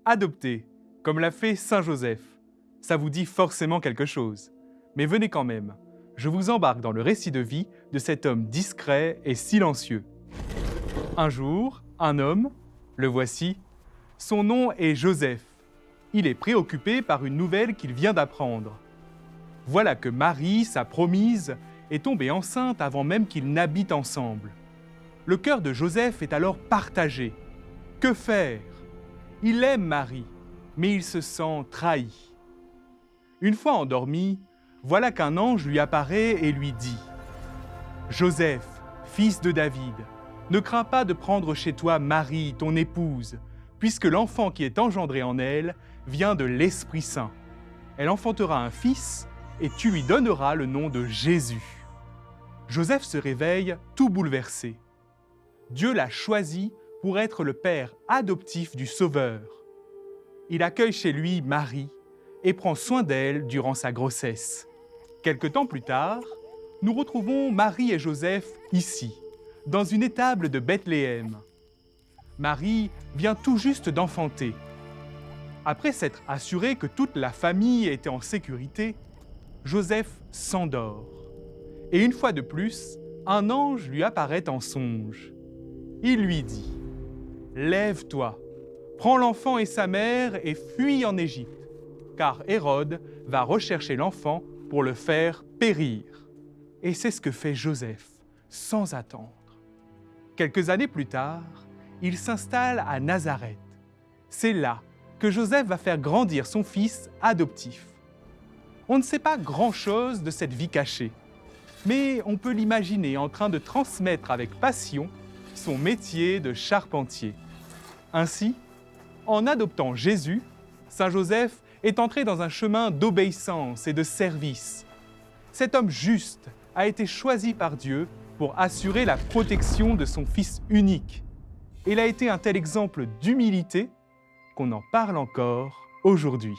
Adopté, comme l'a fait Saint Joseph. Ça vous dit forcément quelque chose. Mais venez quand même, je vous embarque dans le récit de vie de cet homme discret et silencieux. Un jour, un homme, le voici, son nom est Joseph. Il est préoccupé par une nouvelle qu'il vient d'apprendre. Voilà que Marie, sa promise, est tombée enceinte avant même qu'ils n'habitent ensemble. Le cœur de Joseph est alors partagé. Que faire? Il aime Marie, mais il se sent trahi. Une fois endormi, voilà qu'un ange lui apparaît et lui dit « Joseph, fils de David, ne crains pas de prendre chez toi Marie, ton épouse, puisque l'enfant qui est engendré en elle vient de l'Esprit Saint. Elle enfantera un fils, et tu lui donneras le nom de Jésus. » Joseph se réveille tout bouleversé. Dieu l'a choisi pour être le père adoptif du Sauveur. Il accueille chez lui Marie et prend soin d'elle durant sa grossesse. Quelque temps plus tard, nous retrouvons Marie et Joseph ici, dans une étable de Bethléem. Marie vient tout juste d'enfanter. Après s'être assuré que toute la famille était en sécurité, Joseph s'endort. Et une fois de plus, un ange lui apparaît en songe. Il lui dit « Lève-toi, prends l'enfant et sa mère et fuis en Égypte, car Hérode va rechercher l'enfant pour le faire périr. » Et c'est ce que fait Joseph, sans attendre. Quelques années plus tard, il s'installe à Nazareth. C'est là que Joseph va faire grandir son fils adoptif. On ne sait pas grand-chose de cette vie cachée, mais on peut l'imaginer en train de transmettre avec passion son métier de charpentier. Ainsi, en adoptant Jésus, Saint Joseph est entré dans un chemin d'obéissance et de service. Cet homme juste a été choisi par Dieu pour assurer la protection de son Fils unique. Il a été un tel exemple d'humilité qu'on en parle encore aujourd'hui.